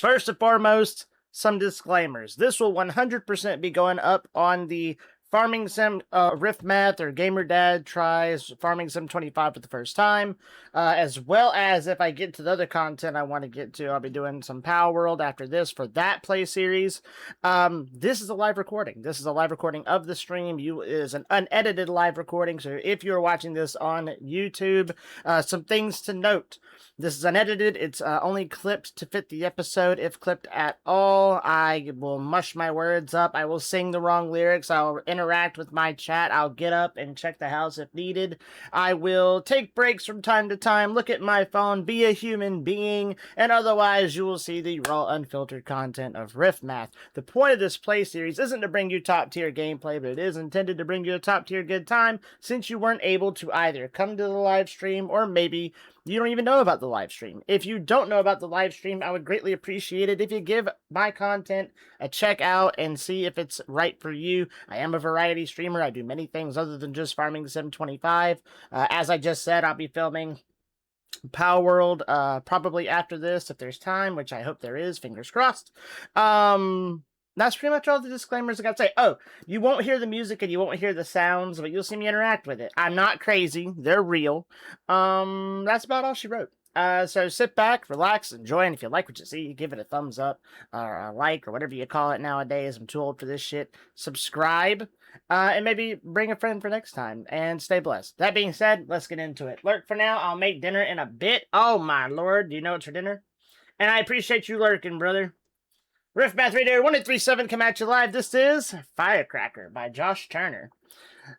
First and foremost, some disclaimers. This will 100% be going up on the Farming Sim Rift Math or Gamer Dad tries Farming Sim 25 for the first time, as well as if I get to the other content I want to get to, I'll be doing some Power World after this for that play series. This is a live recording. This is a live recording of the stream. It is an unedited live recording, so if you're watching this on YouTube, some things to note. This is unedited. It's only clipped to fit the episode, if clipped at all. I will mush my words up. I will sing the wrong lyrics. I'll interact with my chat. I'll get up and check the house if needed. I will take breaks from time to time, look at my phone, be a human being, and otherwise you will see the raw, unfiltered content of Rift Math. The point of this play series isn't to bring you top-tier gameplay, but it is intended to bring you a top-tier good time, since you weren't able to either come to the live stream or maybe you don't even know about the live stream. If you don't know about the live stream, I would greatly appreciate it if you give my content a check out and see if it's right for you. I am a variety streamer. I do many things other than just Farming Sim 25. As I just said, I'll be filming Power World probably after this if there's time, which I hope there is, fingers crossed. That's pretty much all the disclaimers I got to say. Oh, you won't hear the music and you won't hear the sounds, but you'll see me interact with it. I'm not crazy. They're real. That's about all she wrote. So sit back, relax, enjoy, and if you like what you see, give it a thumbs up, or a like, or whatever you call it nowadays. I'm too old for this shit. Subscribe, and maybe bring a friend for next time, and stay blessed. That being said, let's get into it. Lurk for now. I'll make dinner in a bit. Oh my lord, do you know what's for dinner? And I appreciate you lurking, brother. Rift Math Radio 1837 come at you live. This is Firecracker by Josh Turner.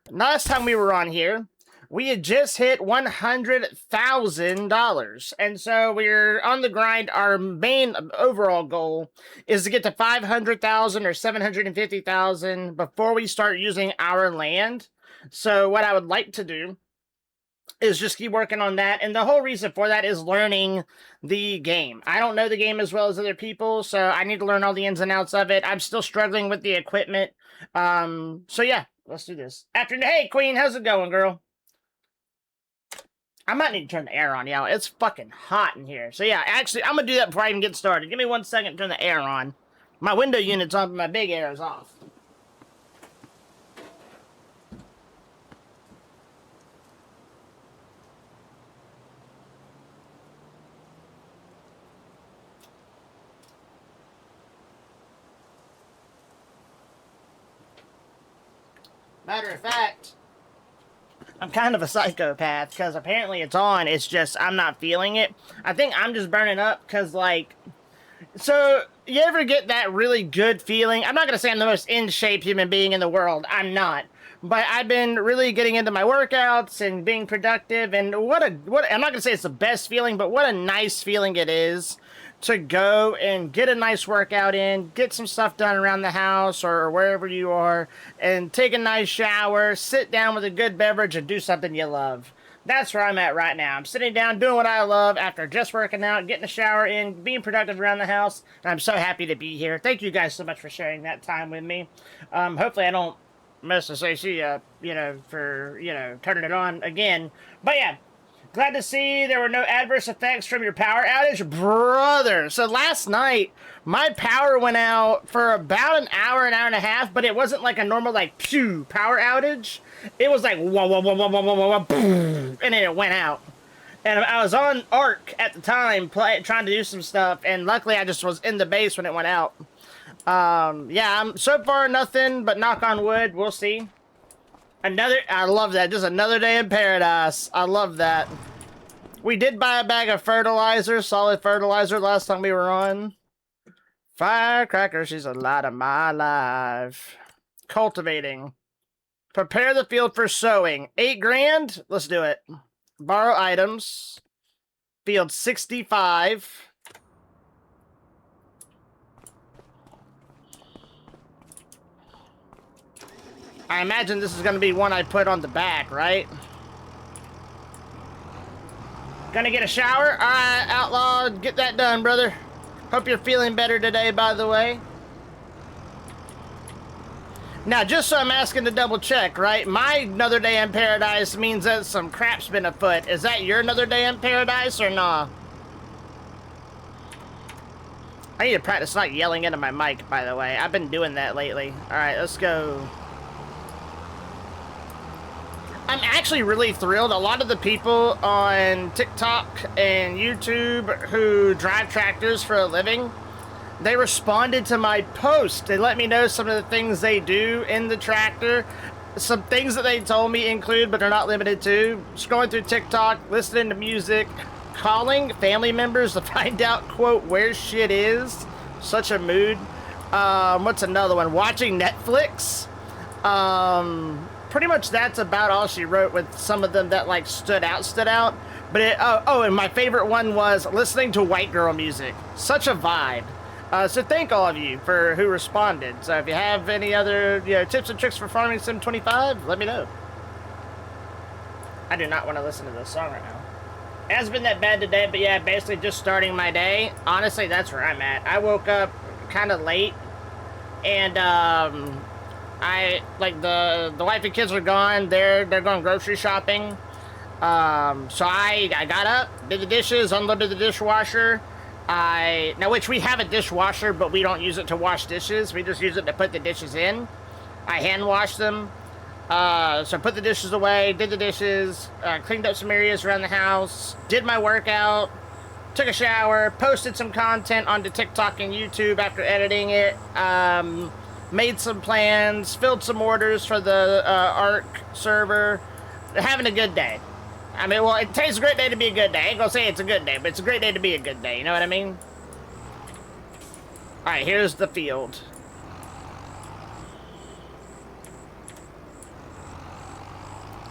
Last time we were on here, we had just hit $100,000. And so we're on the grind. Our main overall goal is to get to 500,000 or 750,000 before we start using our land. So what I would like to do is just keep working on that, and the whole reason for that is learning the game. I don't know the game as well as other people, so I need to learn all the ins and outs of it. I'm still struggling with the equipment. So yeah, let's do this. Hey, Queen, how's it going, girl? I might need to turn the air on, y'all. It's fucking hot in here. So yeah, actually, I'm gonna do that before I even get started. Give me 1 second to turn the air on. My window unit's on, but my big air is off. Matter of fact, I'm kind of a psychopath, because apparently it's on, it's just, I'm not feeling it. I think I'm just burning up, because, like, so, you ever get that really good feeling? I'm not going to say I'm the most in-shape human being in the world, I'm not. But I've been really getting into my workouts and being productive, and I'm not going to say it's the best feeling, but what a nice feeling it is to go and get a nice workout in, get some stuff done around the house or wherever you are, and take a nice shower, sit down with a good beverage, and do something you love. That's where I'm at right now. I'm sitting down doing what I love after just working out, getting a shower in, being productive around the house, and I'm so happy to be here. Thank you guys so much for sharing that time with me. Hopefully I don't mess this AC up, for, turning it on again. But yeah. Glad to see there were no adverse effects from your power outage, brother. So last night, my power went out for about an hour and a half, but it wasn't like a normal, like, pew power outage. It was like, whoa, whoa, whoa, whoa, whoa, whoa, whoa, boom, and then it went out. And I was on Ark at the time, trying to do some stuff, and luckily I just was in the base when it went out. Yeah, so far nothing, but knock on wood, we'll see. I love that. Just another day in paradise. I love that. We did buy a bag of fertilizer, solid fertilizer, last time we were on. Firecracker, she's a light of my life. Cultivating. Prepare the field for sowing. 8 grand? Let's do it. Borrow items. Field 65. I imagine this is going to be one I put on the back, right? Gonna get a shower? Alright, Outlaw, get that done, brother. Hope you're feeling better today, by the way. Now, just so I'm asking to double check, right? My another day in paradise means that some crap's been afoot. Is that your another day in paradise or nah? I need to practice not yelling into my mic, by the way. I've been doing that lately. Alright, let's go. I'm actually really thrilled. A lot of the people on TikTok and YouTube who drive tractors for a living, they responded to my post. They let me know some of the things they do in the tractor. Some things that they told me include, but are not limited to, scrolling through TikTok, listening to music, calling family members to find out, quote, where shit is. Such a mood. What's another one? Watching Netflix. Pretty much that's about all she wrote, with some of them that like stood out. But and my favorite one was listening to white girl music. Such a vibe. So thank all of you for who responded. So if you have any other tips and tricks for Farming Sim 25, let me know. I do not want to listen to this song right now. It hasn't been that bad today, but yeah, basically just starting my day. Honestly, that's where I'm at. I woke up kind of late, and I like the wife and kids are gone. They're going grocery shopping. So I got up, did the dishes, unloaded the dishwasher. Which we have a dishwasher, but we don't use it to wash dishes. We just use it to put the dishes in. I hand wash them. So I put the dishes away, did the dishes, cleaned up some areas around the house, did my workout, took a shower, posted some content onto TikTok and YouTube after editing it, made some plans, filled some orders for the ARK server. Having a good day. I mean, well, it takes a great day to be a good day. I ain't gonna say it's a good day, but it's a great day to be a good day. You know what I mean? Alright, here's the field.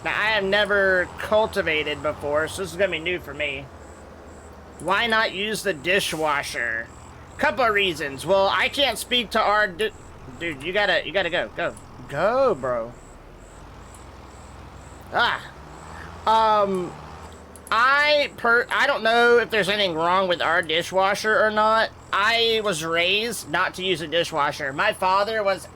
Now, I have never cultivated before, so this is gonna be new for me. Why not use the dishwasher? Couple of reasons. Well, I can't speak to our... Dude, you gotta go. Go. Go, bro. I don't know if there's anything wrong with our dishwasher or not. I was raised not to use a dishwasher. My father was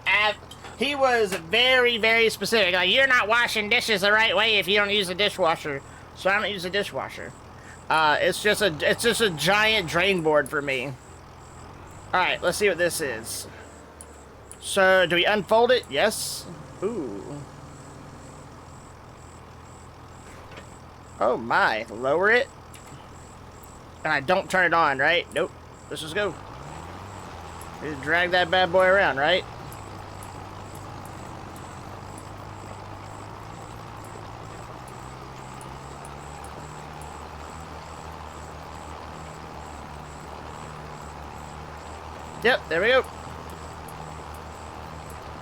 he was very, very specific. Like, you're not washing dishes the right way if you don't use a dishwasher. So I don't use a dishwasher. It's just a giant drain board for me. All right, let's see what this is. So, do we unfold it? Yes. Ooh. Oh my, lower it. And I don't turn it on, right? Nope. Let's just go. Just drag that bad boy around, right? Yep, there we go.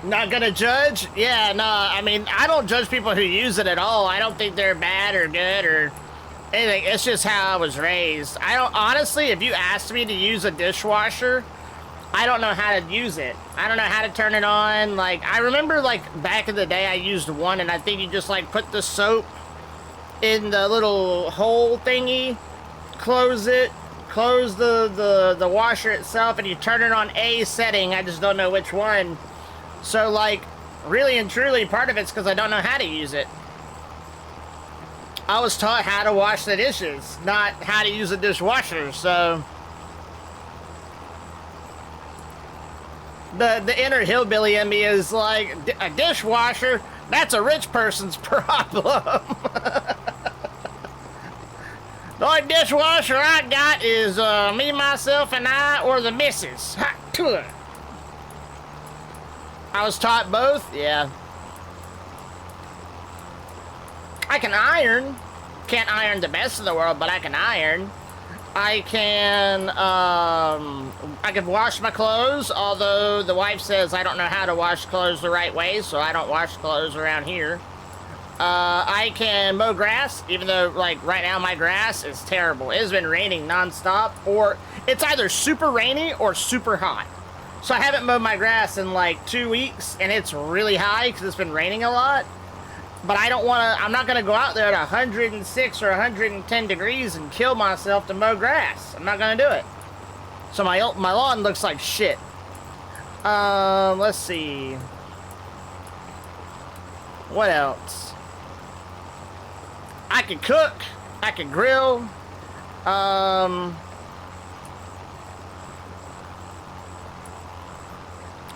Not gonna judge? Yeah, no, I mean, I don't judge people who use it at all. I don't think they're bad or good or anything. It's just how I was raised. Honestly, if you asked me to use a dishwasher, I don't know how to use it. I don't know how to turn it on. Like, I remember, like, back in the day I used one, and I think you just, like, put the soap in the little hole thingy, close it, close the washer itself, and you turn it on a setting. I just don't know which one. So, like, really and truly, part of it's because I don't know how to use it. I was taught how to wash the dishes, not how to use a dishwasher, so... The inner hillbilly in me is like, a dishwasher? That's a rich person's problem. The only dishwasher I got is me, myself, and I, or the missus. Hot to it. I was taught both, yeah. I can iron. Can't iron the best in the world, but I can iron. I can wash my clothes, although the wife says I don't know how to wash clothes the right way, so I don't wash clothes around here. I can mow grass, even though, like, right now my grass is terrible. It has been raining nonstop, or it's either super rainy or super hot. So I haven't mowed my grass in like 2 weeks, and it's really high because it's been raining a lot. But I'm not going to go out there at 106 or 110 degrees and kill myself to mow grass. I'm not going to do it. So my lawn looks like shit. Let's see. What else? I can cook. I can grill.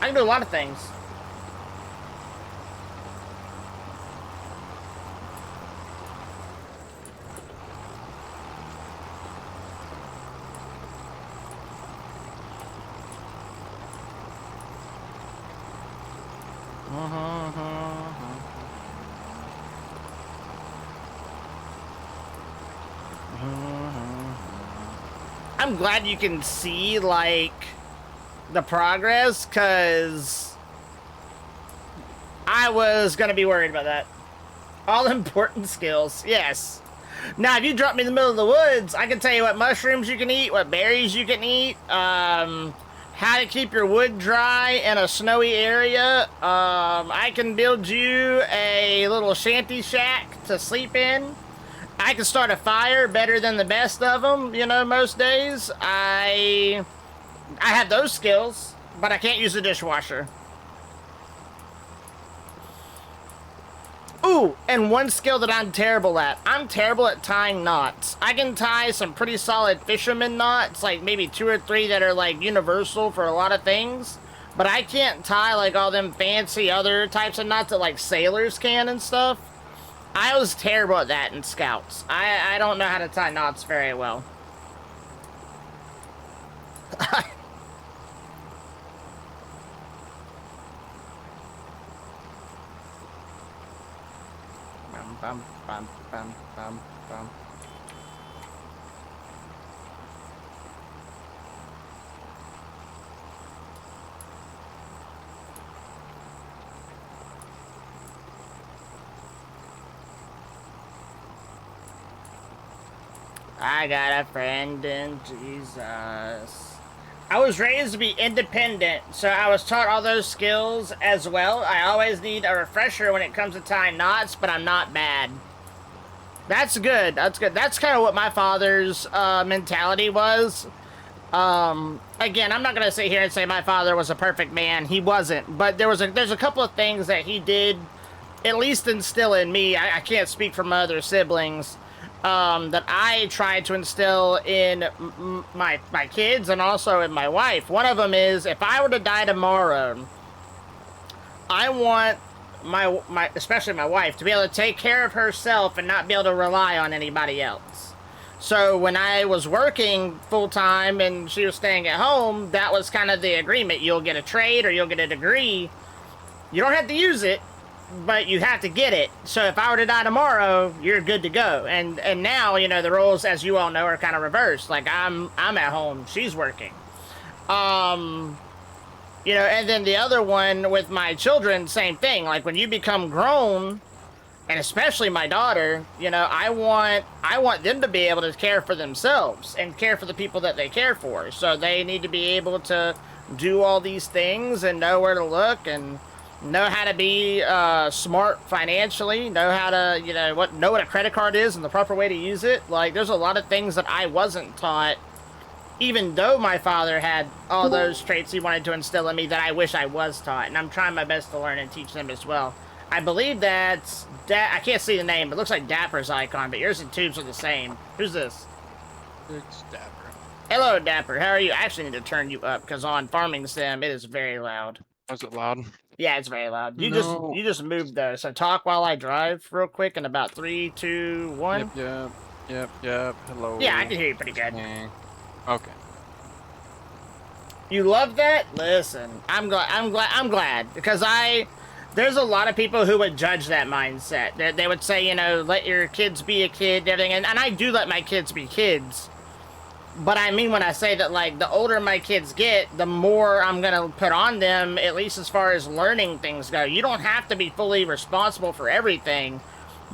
I can do a lot of things. I'm glad you can see, like, the progress, because I was going to be worried about that. All important skills, yes. Now, if you drop me in the middle of the woods, I can tell you what mushrooms you can eat, what berries you can eat, how to keep your wood dry in a snowy area. I can build you a little shanty shack to sleep in. I can start a fire better than the best of them, you know, most days. I have those skills, but I can't use a dishwasher. Ooh, and one skill that I'm terrible at. I'm terrible at tying knots. I can tie some pretty solid fisherman knots, like maybe 2 or 3 that are like universal for a lot of things. But I can't tie like all them fancy other types of knots that like sailors can and stuff. I was terrible at that in Scouts. I don't know how to tie knots very well. Bum, bum, bum, bum, bum. I got a friend in Jesus. I was raised to be independent, so I was taught all those skills as well. I always need a refresher when it comes to tying knots, but I'm not bad. That's good. That's good. That's kind of what my father's mentality was. Again, I'm not gonna sit here and say my father was a perfect man. He wasn't, but there's a couple of things that he did, at least instill in me. I can't speak for my other siblings. That I tried to instill in my kids and also in my wife. One of them is, if I were to die tomorrow, I want my especially my wife to be able to take care of herself and not be able to rely on anybody else. So when I was working full-time and she was staying at home, that was kind of the agreement. You'll get a trade or you'll get a degree. You don't have to use it, but you have to get it. So if I were to die tomorrow, you're good to go. And now, you know, the roles, as you all know, are kind of reversed. Like, I'm at home, she's working. You know, and then the other one with my children, same thing. Like, when you become grown, and especially my daughter, you know, I want them to be able to care for themselves and care for the people that they care for. So they need to be able to do all these things and know where to look and know how to be smart financially, know how to, you know, know what a credit card is and the proper way to use it. Like, there's a lot of things that I wasn't taught, even though my father had all those traits he wanted to instill in me that I wish I was taught, and I'm trying my best to learn and teach them as well. I believe that's I can't see the name, but it looks like Dapper's icon, but yours and Tubes are the same. Who's this? It's Dapper. Hello, Dapper. How are you? I actually need to turn you up, because on Farming Sim, it is very loud. Was it loud? Yeah, it's very loud. You No. you just moved though, so talk while I drive real quick in about 3, 2, 1. Yep. Hello. Yeah, I can hear you pretty good. Okay. You love that? Listen, I'm glad because there's a lot of people who would judge that mindset. They would say, you know, let your kids be a kid, everything, and I do let my kids be kids. But I mean when I say that, like, the older my kids get, the more I'm gonna put on them, at least as far as learning things go. You don't have to be fully responsible for everything,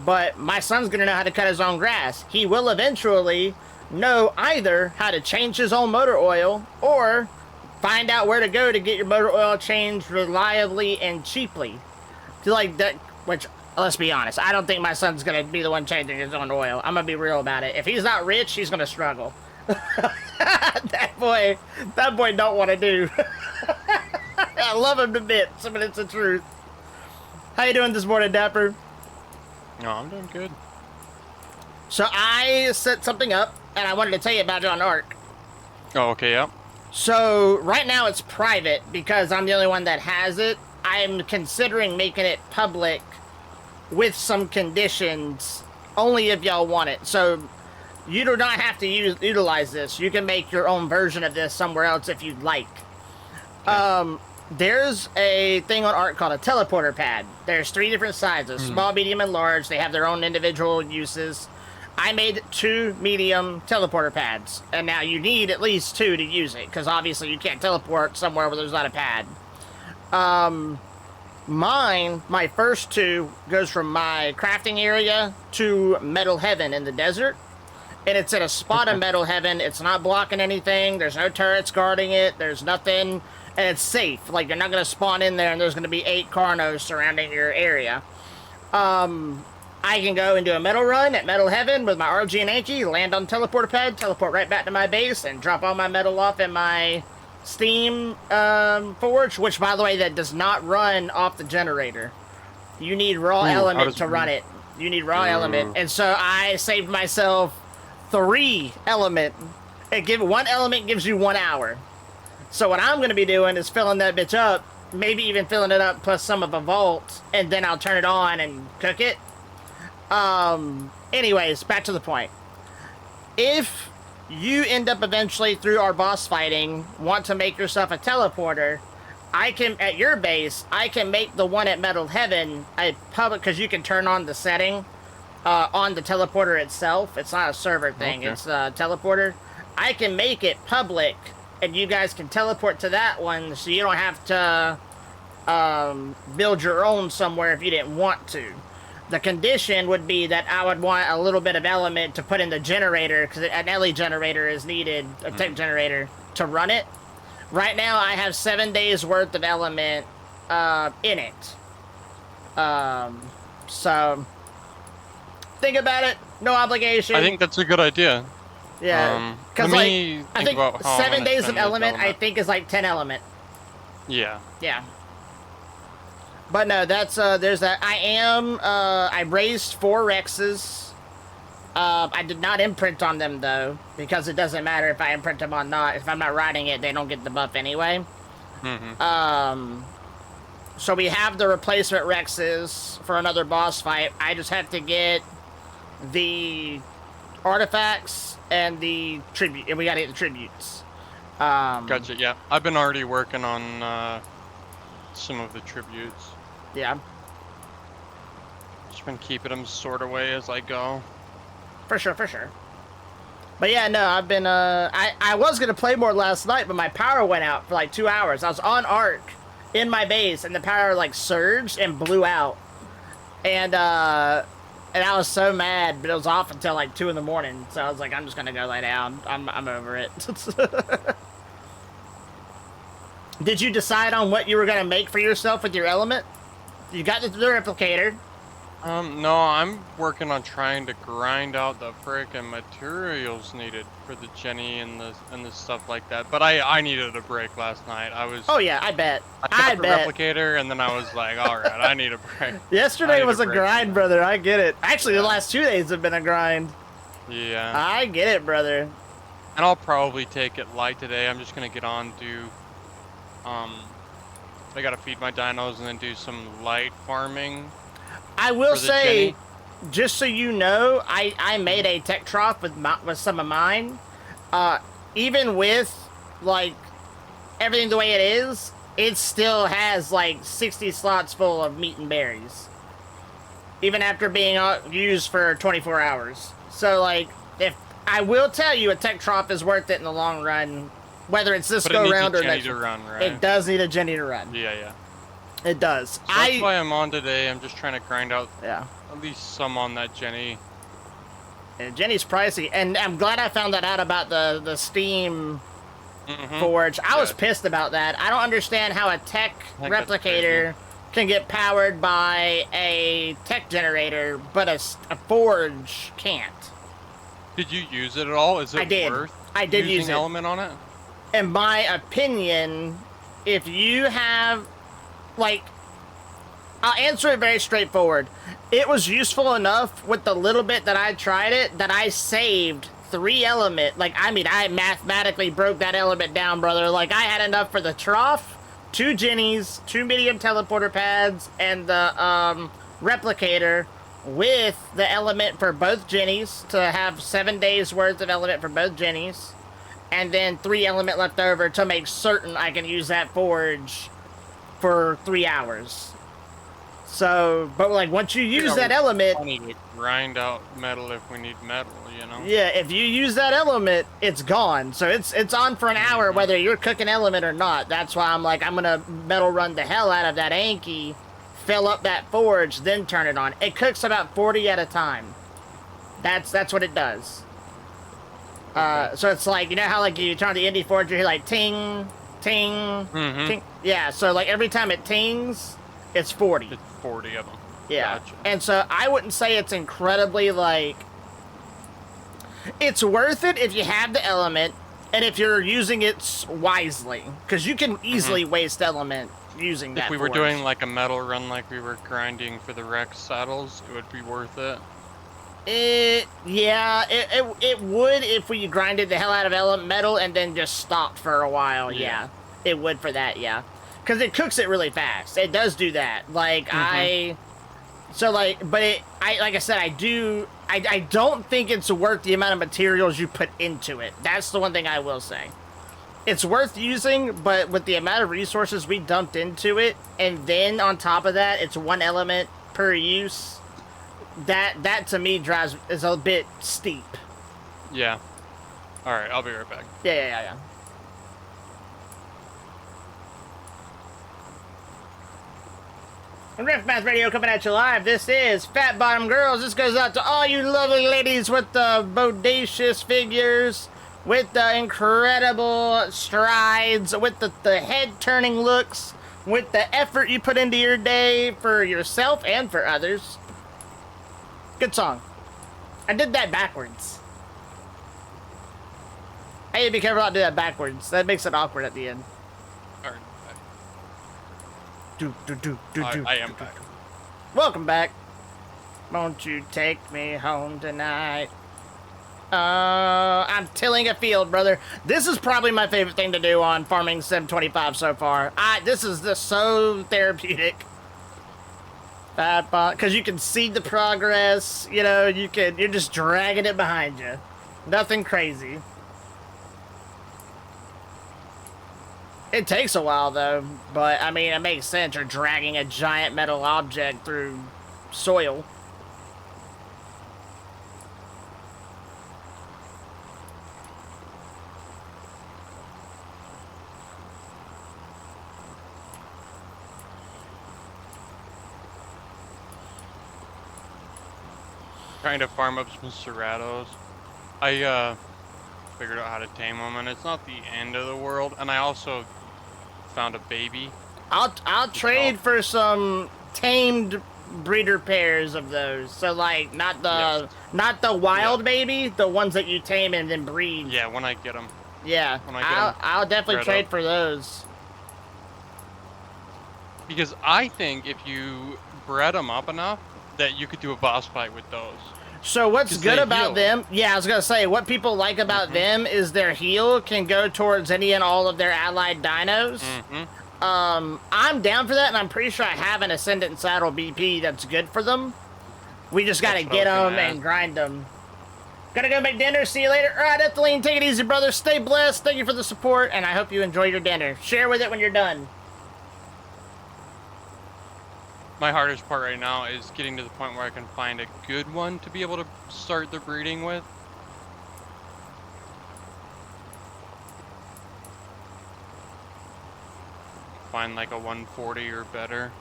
but my son's gonna know how to cut his own grass. He will eventually know either how to change his own motor oil or find out where to go to get your motor oil changed reliably and cheaply. To like that, which, let's be honest, I don't think my son's gonna be the one changing his own oil. I'm gonna be real about it. If he's not rich, he's gonna struggle. that boy don't want to do. I love him to bits, but it's the truth. How you doing this morning, Dapper? No, I'm doing good. So I set something up, and I wanted to tell you about it on Ark. Oh, okay, yep. So right now it's private because I'm the only one that has it. I'm considering making it public with some conditions, only if y'all want it. So you do not have to utilize this. You can make your own version of this somewhere else if you'd like. There's a thing on Ark called a teleporter pad. There's 3 different sizes, small, medium, and large. They have their own individual uses. I made 2 medium teleporter pads, and now you need at least 2 to use it, because obviously you can't teleport somewhere where there's not a pad. My first 2 goes from my crafting area to Metal Heaven in the desert. And it's at a spot in Metal Heaven. It's not blocking anything. There's no turrets guarding it. There's nothing. And it's safe. Like, you're not going to spawn in there and there's going to be 8 Carnos surrounding your area. I can go and do a metal run at Metal Heaven with my RG and Anki, land on teleporter pad, teleport right back to my base, and drop all my metal off in my Steam forge, which, by the way, that does not run off the generator. You need raw element to run it. You need raw element. And so I saved myself 3 element. One element gives you 1 hour. So what I'm going to be doing is filling that bitch up, maybe even filling it up plus some of a vault, and then I'll turn it on and cook it. Anyways, back to the point. If you end up eventually, through our boss fighting, want to make yourself a teleporter, I can, at your base, I can make the one at Metal Heaven a public, because you can turn on the setting on the teleporter itself. It's not a server thing, it's a teleporter. I can make it public, and you guys can teleport to that one, so you don't have to build your own somewhere if you didn't want to. The condition would be that I would want a little bit of element to put in the generator, because an LE generator is needed, a tech generator, to run it. Right now, I have 7 days worth of element in it. So, think about it. No obligation. I think that's a good idea. Yeah, because I think 7 days of element, I think, is like 10 element. Yeah. Yeah. But no, that's, there's that. I raised 4 Rexes. I did not imprint on them, though, because it doesn't matter if I imprint them or not. If I'm not riding it, they don't get the buff anyway. So we have the replacement Rexes for another boss fight. I just have to get the artifacts and the tribute, and we gotta get the tributes. Gotcha, yeah. I've been already working on some of the tributes. Yeah. Just been keeping them stored away as I go. For sure, for sure. But yeah, no, I've been, I was gonna play more last night, but my power went out for like 2 hours. I was on Ark in my base, and the power like surged and blew out. And I was so mad, but it was off until like 2 in the morning. So I was like, I'm just gonna go lay down. I'm over it. Did you decide on what you were gonna make for yourself with your element? You got the replicator. No, I'm working on trying to grind out the frickin' materials needed for the Jenny and the stuff like that. But I needed a break last night. Oh yeah, I bet. I got the replicator, and then I was like, all right, I need a break. Yesterday was a grind, brother. I get it. Actually, the last 2 days have been a grind. Yeah. I get it, brother. And I'll probably take it light today. I'm just gonna get on to, I gotta feed my dinos and then do some light farming. I will say, just so you know, I made a tech trough with some of mine. Even with, like, everything the way it is, it still has, like, 60 slots full of meat and berries. Even after being used for 24 hours. So, like, I will tell you, a tech trough is worth it in the long run, whether it's this go-round or next. To run, right? It does need a Jenny to run. Yeah, yeah. It does. So that's why I'm on today. I'm just trying to grind out at least some on that Jenny. Yeah, Jenny's pricey, and I'm glad I found that out about the Steam forge. I was pissed about that. I don't understand how a tech replicator can get powered by a tech generator, but a forge can't. Did you use it at all? Is it worth I did use element on it? In my opinion, if you have, like, I'll answer it very straightforward. It was useful enough with the little bit that I tried it that I saved 3 element, like, I mean, I mathematically broke that element down, brother. Like, I had enough for the trough, 2 Jennies, 2 medium teleporter pads, and the, replicator with the element for both Jennies to have 7 days worth of element for both Jennies, and then 3 element left over to make certain I can use that forge for 3 hours. So, but like once you use that element, I need to grind out metal if we need metal, you know. yeah, if you use that element, it's gone. So it's on for an hour whether you're cooking element or not. That's why I'm like, I'm gonna metal run the hell out of that Anki, fill up that forge, then turn it on. It cooks about 40 at a time. That's what it does. So it's like, you know how like you turn on the Indie Forge, you hear like ting, ting, ting. Yeah, so like every time it tings, it's 40. It's 40 of them. Yeah. Gotcha. And so I wouldn't say it's incredibly like, it's worth it if you have the element and if you're using it wisely, because you can easily waste element using that. If we were forge. doing like a metal run like we were grinding for the Rex saddles, it would be worth it. It would if we grinded the hell out of element metal and then just stopped for a while. Yeah, it would for that. Yeah, because it cooks it really fast. It does do that. Like like I said, I don't think it's worth the amount of materials you put into it. That's the one thing I will say. It's worth using, but with the amount of resources we dumped into it, and then on top of that, it's 1 element per use. That to me is a bit steep. Yeah. All right, I'll be right back. Yeah. And Rift Math Radio coming at you live. This is Fat Bottom Girls. This goes out to all you lovely ladies with the bodacious figures, with the incredible strides, with the head-turning looks, with the effort you put into your day for yourself and for others. Good song. I did that backwards. Hey, be careful not to do that backwards. That makes it awkward at the end. All right. Do. I am back. Welcome back. Won't you take me home tonight? I'm tilling a field, brother. This is probably my favorite thing to do on Farming Sim 25 so far. This is just so therapeutic. Because you can see the progress, you know, you're just dragging it behind you. Nothing crazy. It takes a while, though, but, I mean, it makes sense. You're dragging a giant metal object through soil. Trying to farm up some Ceratos. I figured out how to tame them, and it's not the end of the world. And I also found a baby. I'll trade for some tamed breeder pairs of those. So like not the wild baby, the ones that you tame and then breed. Yeah, when I get them. Yeah, When I get 'em I'll definitely bred trade up. for those. Because I think if you bred them up enough, that you could do a boss fight with those. So what's 'Cause good they about heal. them? Yeah, I was gonna say what people like about them is their heal can go towards any and all of their allied dinos. I'm down for that, and I'm pretty sure I have an Ascendant Saddle BP that's good for them. We just gotta That's what I get was gonna them and ask. grind them. Gotta go make dinner. See you later. All right, Ethylene, take it easy, brother. Stay blessed. Thank you for the support, and I hope you enjoy your dinner. Share with it when you're done. My hardest part right now is getting to the point where I can find a good one to be able to start the breeding with. Find like a 140 or better.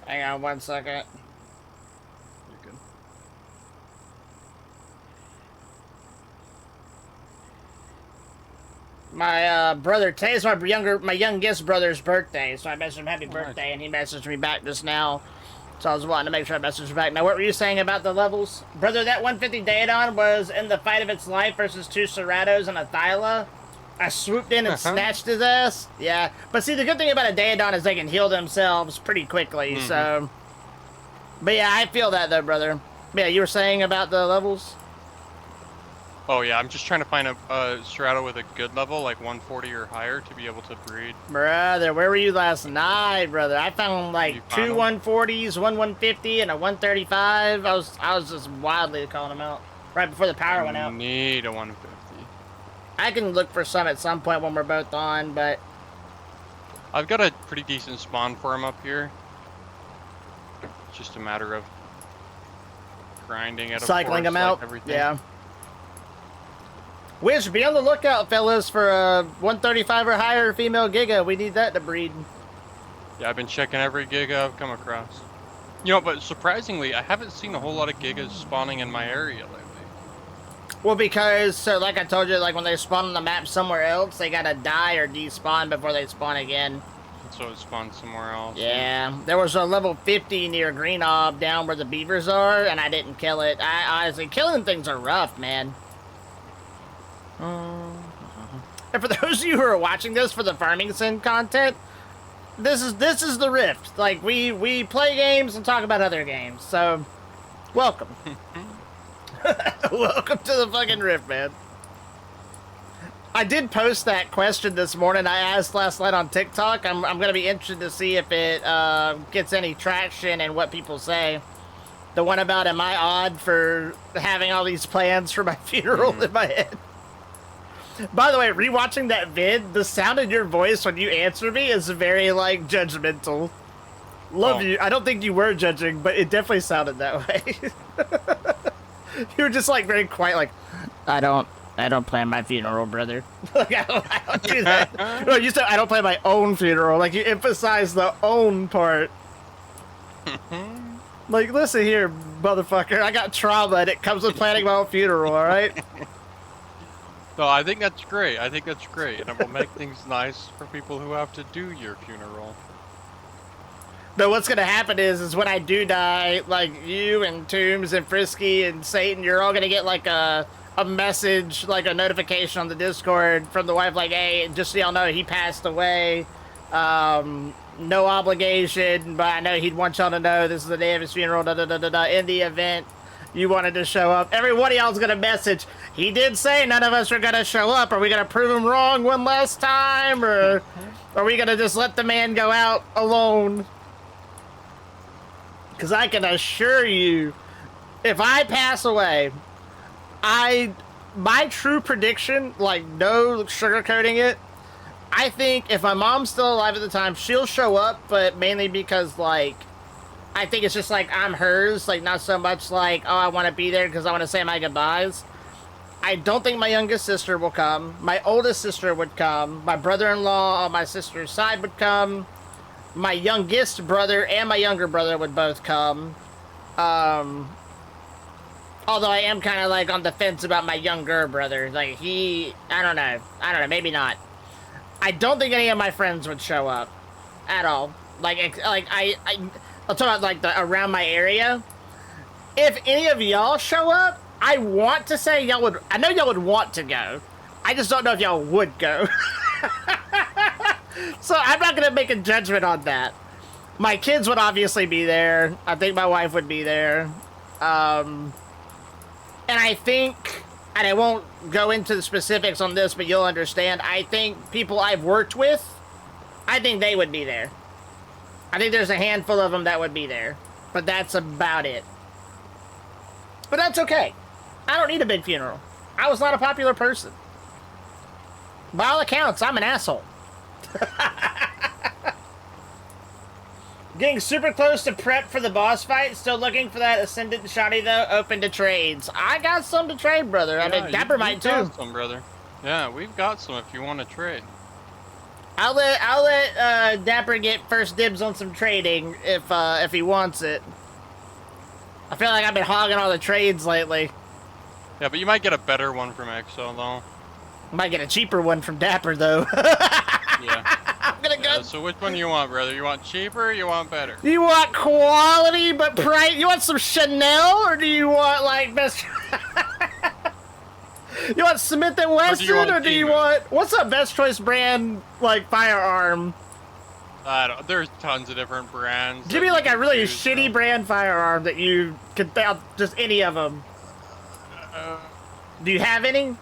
Hang on 1 second. You're good. My brother, today's my youngest brother's birthday, so I messaged him happy birthday, nice. and he messaged me back just now. So I was wanting to make sure I messaged him back. Now, what were you saying about the levels? Brother, that 150 Daedon was in the fight of its life versus 2 Ceratos and a Thyla. I swooped in and snatched his ass. Yeah, but see, the good thing about a Daedon is they can heal themselves pretty quickly, so... But yeah, I feel that though, brother. Yeah, you were saying about the levels? Oh yeah, I'm just trying to find a straddle with a good level, like 140 or higher, to be able to breed. Brother, where were you last night, brother? I found like You two found 'em? 140s, one 150, and a 135. I was just wildly calling them out right before the power went out. Need a 150. I can look for some at some point when we're both on, but I've got a pretty decent spawn for him up here. It's just a matter of grinding it, of cycling course, them out. like everything. Yeah. Wish, be on the lookout, fellas, for a 135 or higher female Giga. We need that to breed. Yeah, I've been checking every Giga I've come across. You know, but surprisingly, I haven't seen a whole lot of Gigas spawning in my area lately. Well, because, so like I told you, like when they spawn on the map somewhere else, they gotta die or despawn before they spawn again. So it spawned somewhere else. Yeah, there was a level 50 near Green Ob down where the beavers are, and I didn't kill it. I honestly, killing things are rough, man. And for those of you who are watching this for the Farming Sim content, this is the Rift. Like, we play games and talk about other games, so welcome. Welcome to the fucking Rift, man. I did post that question this morning I asked last night on TikTok. I'm going to be interested to see if it gets any traction and what people say. The one about, am I odd for having all these plans for my funeral in my head? By the way, rewatching that vid, the sound in your voice when you answer me is very, like, judgmental. Love you. I don't think you were judging, but it definitely sounded that way. You were just, like, very quiet, like, I don't plan my funeral, brother. Like, I don't do that. No, you said I don't plan my own funeral. Like, you emphasize the own part. Like, listen here, motherfucker. I got trauma and it comes with planning my own funeral, all right? No, I think that's great. I think that's great. And it will make things nice for people who have to do your funeral. But what's gonna happen is when I do die, like, you and Toombs and Frisky and Satan, you're all gonna get, like, a message, like a notification on the Discord from the wife, like, hey, just so y'all know, he passed away. No obligation, but I know he'd want y'all to know this is the day of his funeral, da-da-da-da-da. In the event you wanted to show up, every one of y'all's gonna message, he did say none of us are gonna show up. Are we gonna prove him wrong one last time, or are we gonna just let the man go out alone? Because I can assure you, if I pass away, my true prediction, like, no sugarcoating it, I think if my mom's still alive at the time, she'll show up, but mainly because, like, I think it's just like I'm hers, like, not so much like, oh, I want to be there because I want to say my goodbyes. I don't think my youngest sister will come. My oldest sister would come. My brother-in-law on my sister's side would come. My youngest brother and my younger brother would both come. Although I am kind of, like, on the fence about my younger brother. Like, I don't know, maybe not. I don't think any of my friends would show up at all. I'll talk about, like, around my area. If any of y'all show up, I want to say I know y'all would want to go. I just don't know if y'all would go. So I'm not going to make a judgment on that. My kids would obviously be there. I think my wife would be there. And I think, and I won't go into the specifics on this, but you'll understand, I think people I've worked with, I think they would be there. I think there's a handful of them that would be there. But that's about it. But that's okay. I don't need a big funeral. I was not a popular person. By all accounts, I'm an asshole. Getting super close to prep for the boss fight. Still looking for that Ascendant Shotty, though. Open to trades. I got some to trade, brother. I mean, Dapper might, too. Got some, brother. Yeah, we've got some if you want to trade. I'll let Dapper get first dibs on some trading if he wants it. I feel like I've been hogging all the trades lately. Yeah, but you might get a better one from Exo, though. Might get a cheaper one from Dapper, though. Yeah. I'm gonna go. Yeah, so which one do you want, brother? You want cheaper or you want better? You want quality but price? You want some Chanel, or do you want, like, best... You want Smith & Wesson, or do you want... What's a Best Choice brand, like, firearm? There's tons of different brands. Give me, like, a really shitty brand firearm that you could... Just any of them. Do you have any?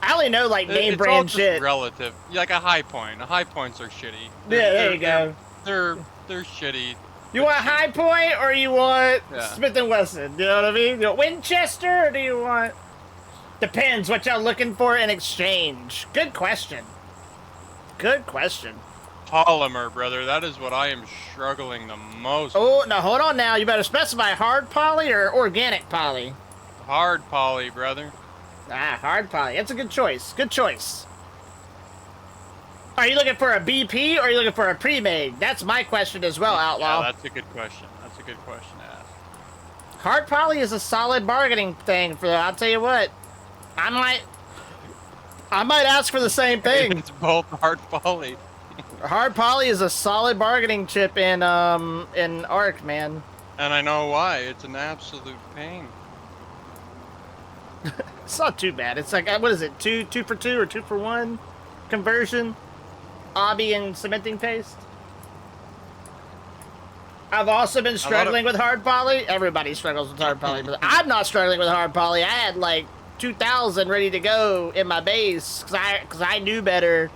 I only know like name It's all brand just shit. relative. Like a high point. High points are shitty. Yeah, there you go. They're shitty. You want High Point or you want Yeah. Smith and Wesson? You know what I mean? You want Winchester or do you want? Depends what y'all looking for in exchange. Good question. Good question. Polymer, brother. That is what I am struggling the most. Oh, now hold on now. You better specify hard poly or organic poly. Hard poly, brother. Ah, hard poly. That's a good choice. Good choice. Are you looking for a BP or are you looking for a pre-made? That's my question as well, Outlaw. Yeah, that's a good question. That's a good question to ask. Hard poly is a solid bargaining thing for. I'll tell you what. I might ask for the same thing. It's both hard poly. Hard poly is a solid bargaining chip in Arc, man. And I know why. It's an absolute pain. It's not too bad. It's like what is it? Two for two or 2 for 1 conversion. Obby and cementing paste. I've also been struggling with hard poly. Everybody struggles with hard poly, but I'm not struggling with hard poly. I had like 2,000 ready to go in my base because I knew better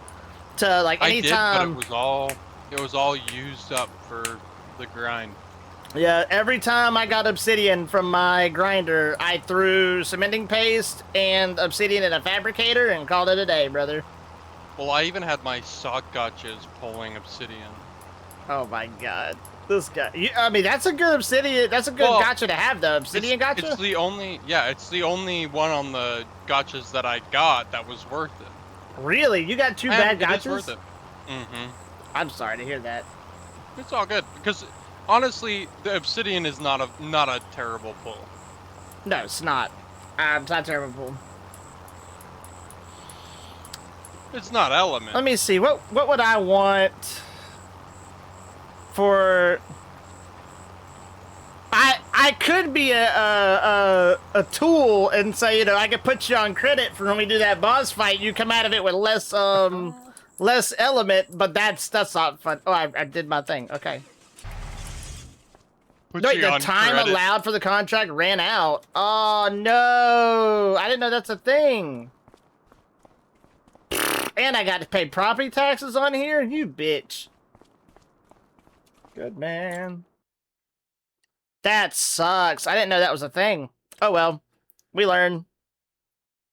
to like anytime. But it was all used up for the grind. Yeah, every time I got obsidian from my grinder, I threw cementing paste and obsidian in a fabricator and called it a day, brother. Well, I even had my sock gotchas pulling obsidian. Oh my god. This guy. I mean, that's a good obsidian. That's a good gotcha to have, though. Obsidian gotcha? It's the only one on the gotchas that I got that was worth it. Really? You got 2 bad gotchas? It's worth it. Mm-hmm. I'm sorry to hear that. It's all good, because honestly, the obsidian is not a terrible pull. No, it's not. It's not terrible. It's not element. Let me see. What would I want for? I could be a tool and say, you know, I could put you on credit for when we do that boss fight. You come out of it with less element, but that's not fun. Oh, I did my thing. Okay. Wait, the time allowed for the contract ran out. Oh no! I didn't know that's a thing. And I got to pay property taxes on here? You bitch. Good man. That sucks. I didn't know that was a thing. Oh well. We learn.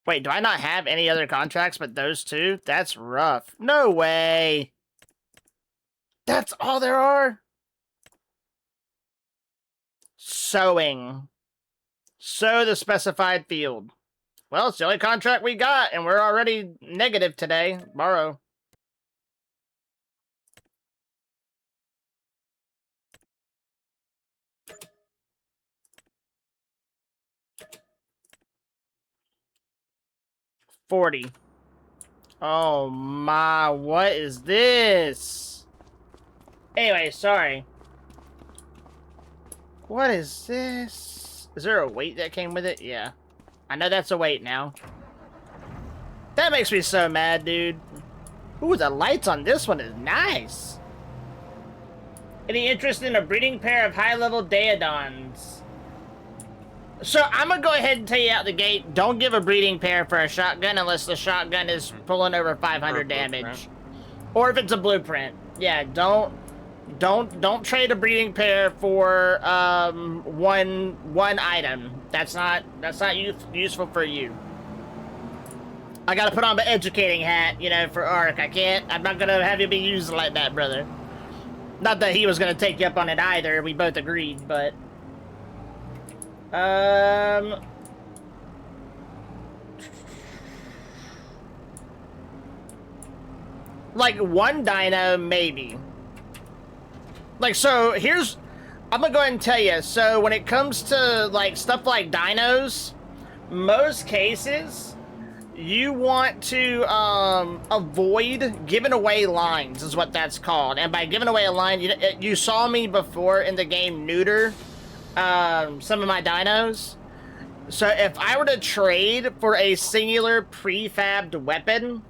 Wait, do I not have any other contracts but those 2? That's rough. No way. That's all there are? Sewing. Sow the specified field. Well, it's the only contract we got, and we're already negative today. Borrow. $40. Oh my, what is this? Anyway, sorry. What is this? Is there a weight that came with it? Yeah. I know that's a weight now. That makes me so mad, dude. Ooh, the lights on this one is nice. Any interest in a breeding pair of high-level Daedons? So, I'm gonna go ahead and tell you out the gate, don't give a breeding pair for a shotgun unless the shotgun is pulling over 500 damage. Or if it's a blueprint. Yeah, don't trade a breeding pair for one item. That's not useful for you. I gotta put on my educating hat, you know, for Ark. I'm not gonna have you be used like that, brother. Not that he was gonna take you up on it either, we both agreed, but like 1 dino, maybe. Like, so, I'm gonna go ahead and tell you, so when it comes to, like, stuff like dinos, most cases, you want to, avoid giving away lines, is what that's called. And by giving away a line, you saw me before in the game neuter, some of my dinos. So if I were to trade for a singular prefabbed weapon,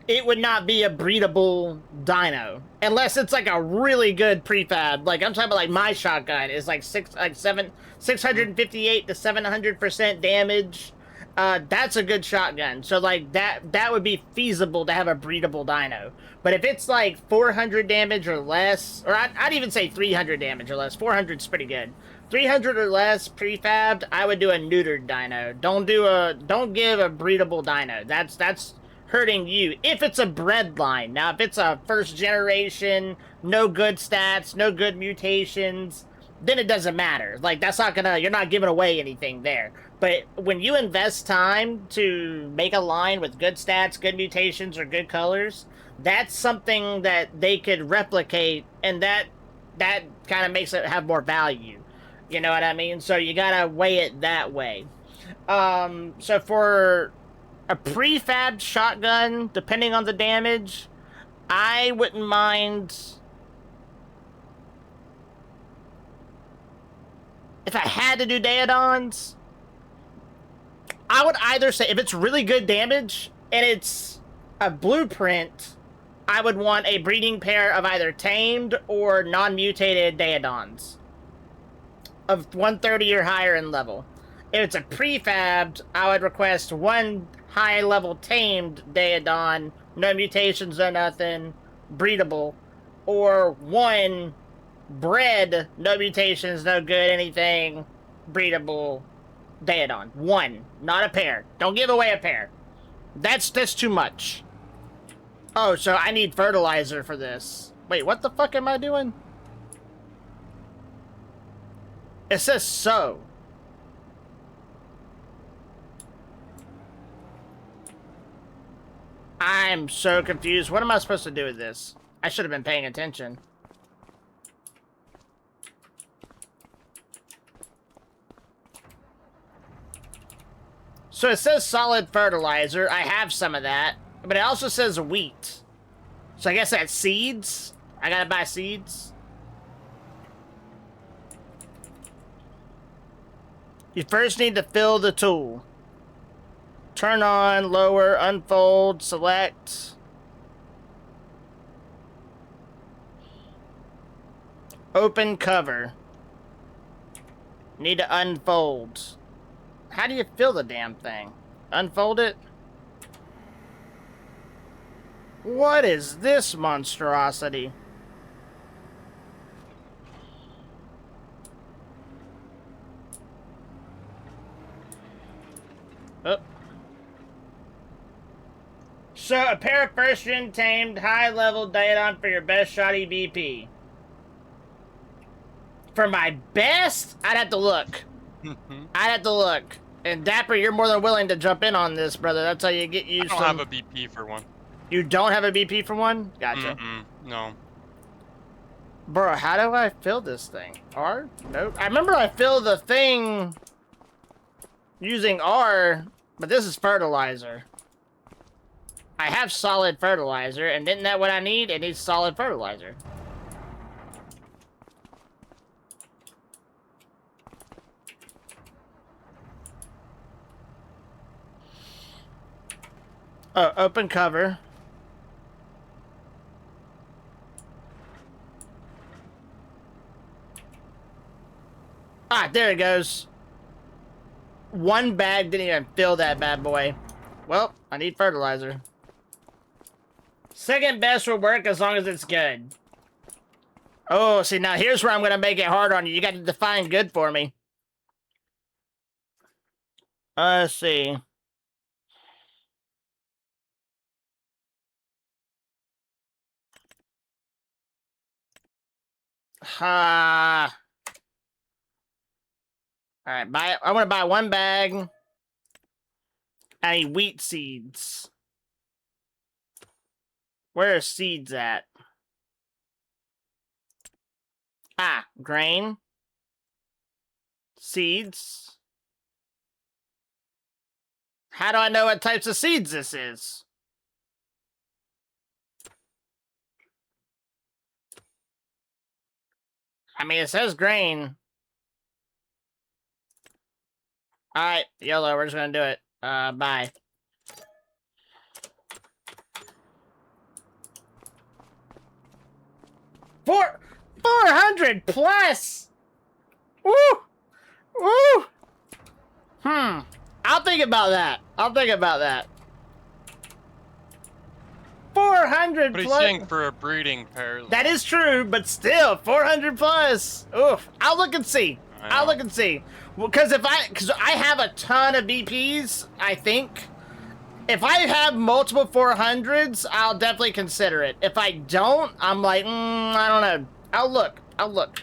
it would not be a breedable dino unless it's like a really good prefab. Like I'm talking about, like my shotgun is like 658 to 700% damage. That's a good shotgun. So like that would be feasible to have a breedable dino. But if it's like 400 damage or less, or I'd even say 300 damage or less, 400 is pretty good. 300 or less prefabbed, I would do a neutered dino. Don't give a breedable dino. That's hurting you if it's a bred line. Now, if it's a first generation, no good stats, no good mutations, then it doesn't matter. Like, that's not gonna, you're not giving away anything there. But when you invest time to make a line with good stats, good mutations, or good colors, that's something that they could replicate, and that kind of makes it have more value. You know what I mean? So you gotta weigh it that way. So for a prefabbed shotgun, depending on the damage, I wouldn't mind if I had to do Daedons. I would either say if it's really good damage and it's a blueprint, I would want a breeding pair of either tamed or non-mutated Daedons of 130 or higher in level. If it's a prefabbed, I would request one high-level tamed Daedon, no mutations, no nothing, breedable, or one bred, no mutations, no good, anything, breedable Daedon. One, not a pair. Don't give away a pair. That's too much. Oh, so I need fertilizer for this. Wait, what the fuck am I doing? It says so. I'm so confused. What am I supposed to do with this? I should have been paying attention. So it says solid fertilizer. I have some of that. But it also says wheat. So I guess that's seeds? I gotta buy seeds? You first need to fill the tool. Turn on, lower, unfold, select. Open cover. Need to unfold. How do you fill the damn thing? Unfold it? What is this monstrosity? Oh. So, a pair of first-gen tamed high-level Daedon for your best shoddy BP. For my best? I'd have to look. I'd have to look. And Dapper, you're more than willing to jump in on this, brother. That's how you get used to. I don't have a BP for one. You don't have a BP for one? Gotcha. No. Bro, how do I fill this thing? R? Nope. I remember I filled the thing using R, but this is fertilizer. I have solid fertilizer, and isn't that what I need? It needs solid fertilizer. Oh, open cover. Ah, there it goes. One bag didn't even fill that bad boy. Well, I need fertilizer. Second best will work as long as it's good. Oh, see, now here's where I'm going to make it hard on you. You got to define good for me. Let's see. Ha. All right, I want to buy one bag. I need wheat seeds. Where are seeds at? Ah, grain. Seeds. How do I know what types of seeds this is? I mean, it says grain. Alright, YOLO, we're just gonna do it. Bye. 400 plus! Woo! Woo! I'll think about that. I'll think about that. 400 But he's plus. saying for a breeding pair. That is true, but still, 400 plus. Oof. I'll look and see. I'll look and see. Well, because I have a ton of BPs, I think. If I have multiple 400s, I'll definitely consider it. If I don't, I'm like, I don't know. I'll look. I'll look.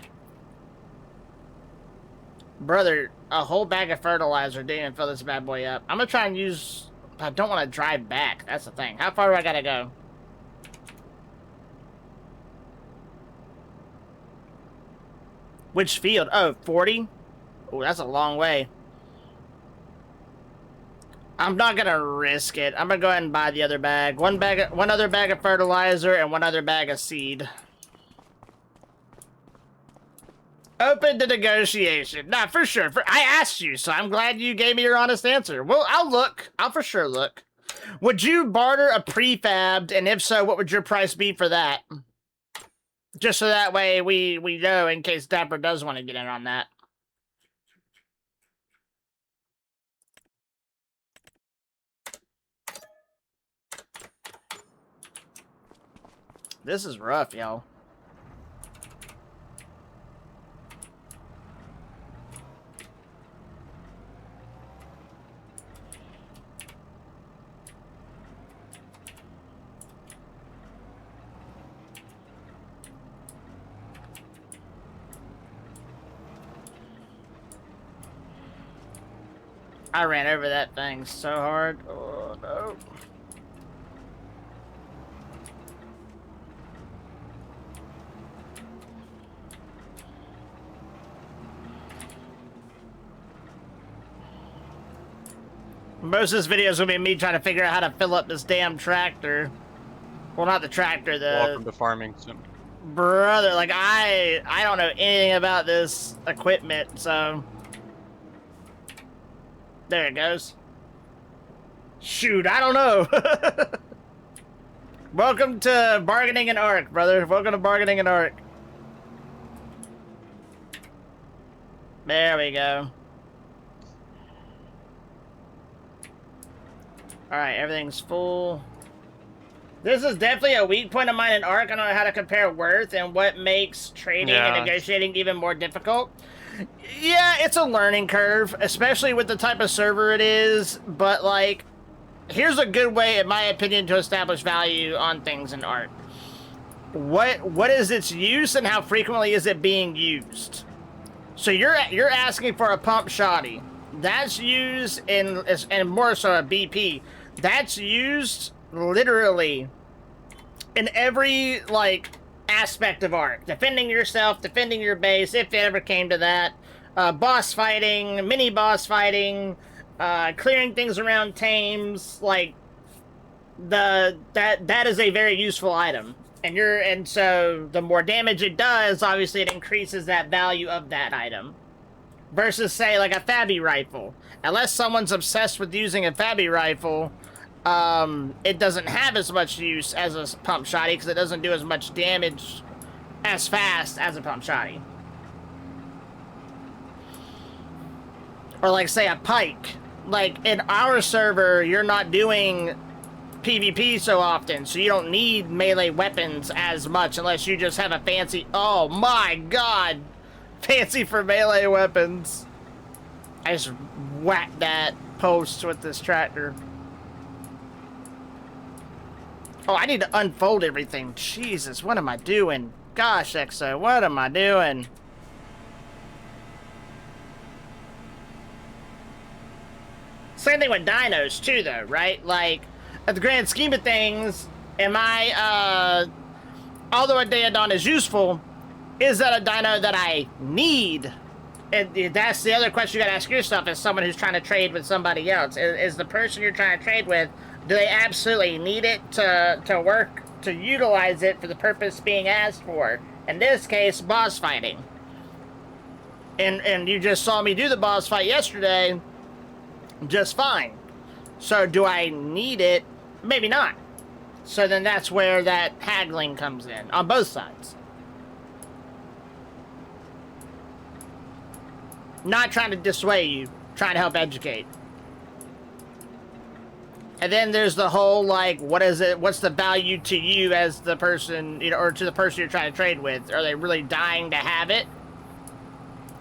Brother, a whole bag of fertilizer didn't even fill this bad boy up. I'm gonna try and use... I don't want to drive back. That's the thing. How far do I gotta go? Which field? Oh, 40? Oh, that's a long way. I'm not gonna risk it. I'm gonna go ahead and buy the other bag. One other bag of fertilizer and one other bag of seed. Open to negotiation. Nah, for sure. I asked you, so I'm glad you gave me your honest answer. Well, I'll look. I'll for sure look. Would you barter a prefabbed, and if so, what would your price be for that? Just so that way we know in case Dapper does want to get in on that. This is rough, y'all. I ran over that thing so hard. Oh, no. Most of this video is going to be me trying to figure out how to fill up this damn tractor. Well, not the tractor, the... Welcome to farming sim. Brother, like, I don't know anything about this equipment, so... There it goes. Shoot, I don't know. Welcome to Bargaining in Ark, brother. Welcome to Bargaining in Ark. There we go. Alright, everything's full. This is definitely a weak point of mine in Ark. I don't know how to compare worth and what makes trading and negotiating even more difficult. Yeah, it's a learning curve, especially with the type of server it is, but, like, here's a good way, in my opinion, to establish value on things in Ark. What is its use and how frequently is it being used? So you're asking for a pump shoddy. That's used in, and more so a BP, that's used literally in every, like, aspect of Ark. Defending yourself, defending your base, if it ever came to that. Boss fighting, mini boss fighting, clearing things around tames, like that is a very useful item. And so the more damage it does, obviously it increases that value of that item. Versus, say, like a Fabby rifle. Unless someone's obsessed with using a Fabby rifle, it doesn't have as much use as a pump shotty because it doesn't do as much damage as fast as a pump shotty. Or like, say, a pike. Like, in our server, you're not doing PvP so often, so you don't need melee weapons as much unless you just have a fancy... Oh my god! Fancy for melee weapons. I just whacked that post with this tractor. Oh, I need to unfold everything. Jesus, what am I doing? Gosh, Exo, what am I doing? Same thing with dinos, too, though, right? Like, at the grand scheme of things, although a Daeodon is useful, is that a dino that I need? And that's the other question you gotta ask yourself as someone who's trying to trade with somebody else. Is the person you're trying to trade with, do they absolutely need it to work, to utilize it for the purpose being asked for? In this case, boss fighting. And you just saw me do the boss fight yesterday just fine. So do I need it? Maybe not. So then that's where that haggling comes in, on both sides. Not trying to dissuade you, trying to help educate. And then there's the whole, like, what is it? What's the value to you as the person, you know, or to the person you're trying to trade with? Are they really dying to have it?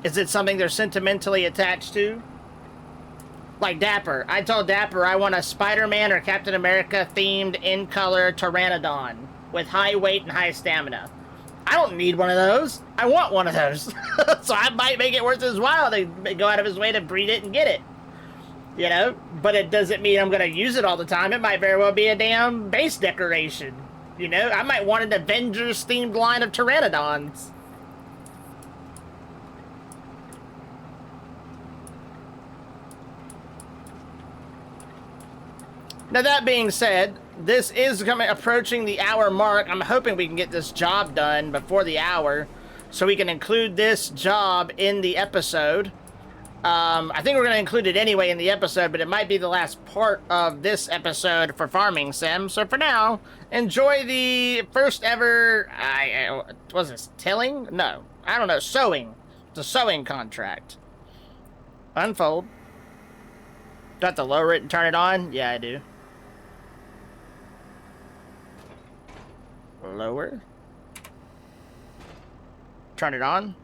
Is it something they're sentimentally attached to? Like Dapper. I told Dapper I want a Spider-Man or Captain America themed in-color Pteranodon with high weight and high stamina. I don't need one of those. I want one of those. So I might make it worth his while to go out of his way to breed it and get it. You know? But it doesn't mean I'm going to use it all the time. It might very well be a damn base decoration. You know? I might want an Avengers-themed line of Pteranodons. Now that being said, this is approaching the hour mark. I'm hoping we can get this job done before the hour so we can include this job in the episode. I think we're going to include it anyway in the episode, but it might be the last part of this episode for Farming Sim. So for now, enjoy the first ever, was this tilling? No, I don't know, sowing. It's a sowing contract. Unfold. Do I have to lower it and turn it on? Yeah, I do. Lower. Turn it on.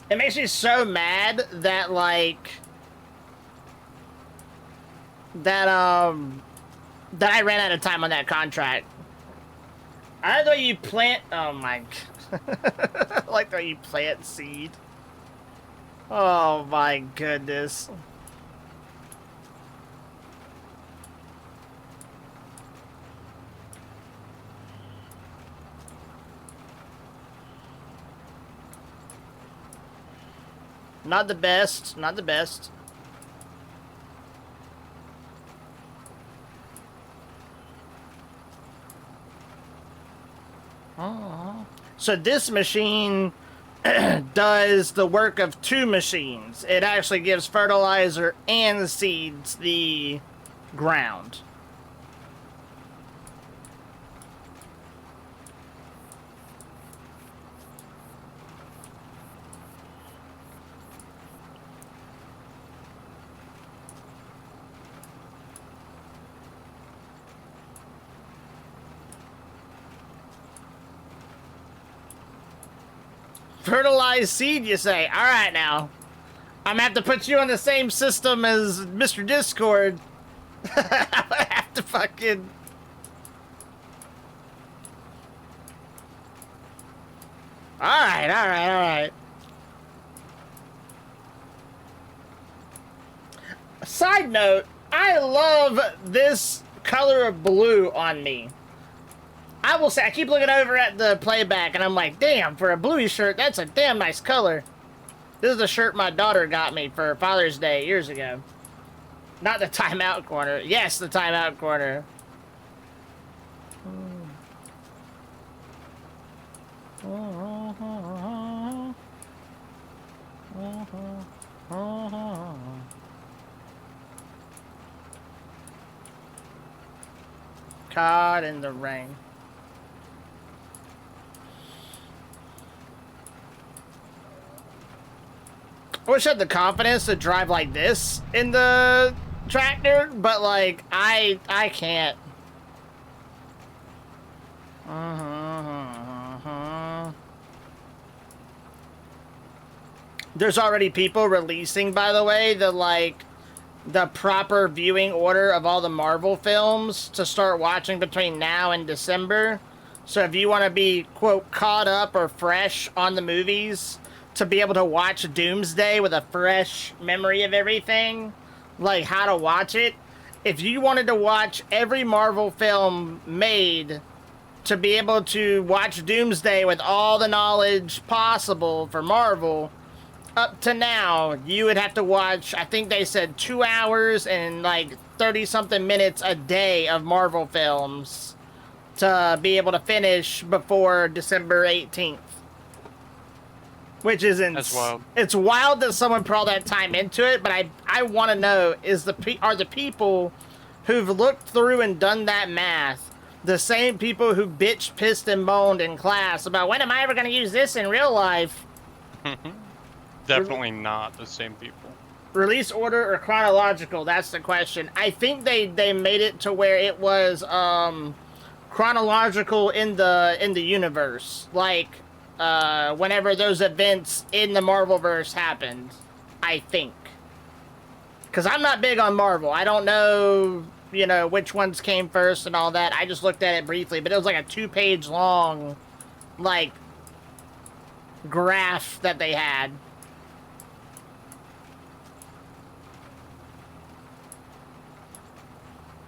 It makes me so mad that, like, that I ran out of time on that contract. I like the way you plant. Oh my god. I like the way you plant seed. Oh my goodness. Not the best. Not the best. So this machine does the work of two machines. It actually gives fertilizer and seeds the ground. Fertilized seed, you say? All right, now. I'm gonna have to put you on the same system as Mr. Discord. I'm gonna have to fucking... Alright, alright, alright. Side note, I love this color of blue on me. I will say, I keep looking over at the playback and I'm like, damn, for a bluey shirt, that's a damn nice color. This is the shirt my daughter got me for Father's Day years ago. Not the timeout corner. Yes, the timeout corner. Caught in the rain. I wish I had the confidence to drive like this in the tractor, but like I can't. There's already people releasing, by the way, the proper viewing order of all the Marvel films to start watching between now and December. So if you want to be, quote, caught up or fresh on the movies, to be able to watch Doomsday with a fresh memory of everything, like how to watch it. If you wanted to watch every Marvel film made to be able to watch Doomsday with all the knowledge possible for Marvel, up to now, you would have to watch, I think they said 2 hours and like 30-something minutes a day of Marvel films to be able to finish before December 18th. which is That's wild. It's wild that someone put all that time into it, but I want to know are the people who've looked through and done that math the same people who bitched, pissed, and moaned in class about when am I ever going to use this in real life? Definitely not the same people. Release order or chronological? That's the question. I think they made it to where it was chronological in the universe, like whenever those events in the Marvelverse happened. I think, because I'm not big on Marvel. I don't know, which ones came first and all that. I just looked at it briefly, but it was like a 2-page long, like, graph that they had.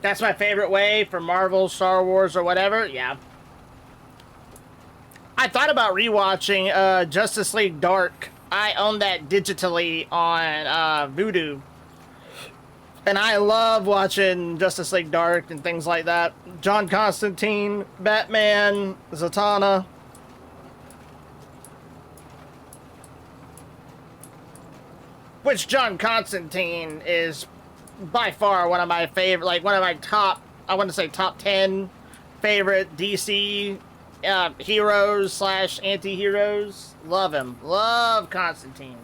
That's my favorite way for Marvel, Star Wars, or whatever. Yeah. I thought about rewatching Justice League Dark. I own that digitally on Vudu. And I love watching Justice League Dark and things like that. John Constantine, Batman, Zatanna. Which John Constantine is by far one of my favorite, like one of my top, I want to say top 10 favorite DC heroes / anti-heroes. Love him. Love Constantine.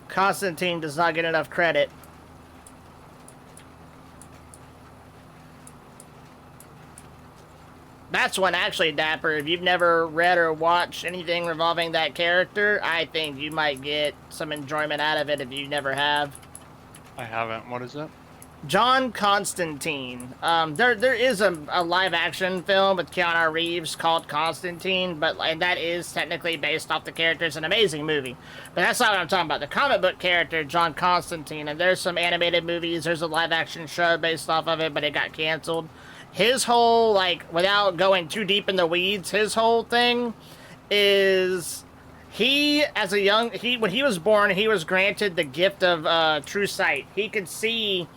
Constantine does not get enough credit. That's one actually, Dapper. If you've never read or watched anything revolving that character, I think you might get some enjoyment out of it if you never have. I haven't. What is it? John Constantine. There is a live action film with Keanu Reeves called Constantine, and that is technically based off the character. It's an amazing movie. But that's not what I'm talking about. The comic book character, John Constantine, and there's some animated movies. There's a live action show based off of it, but it got canceled. His whole, like, without going too deep in the weeds, his whole thing is when he was born, he was granted the gift of true sight. He could see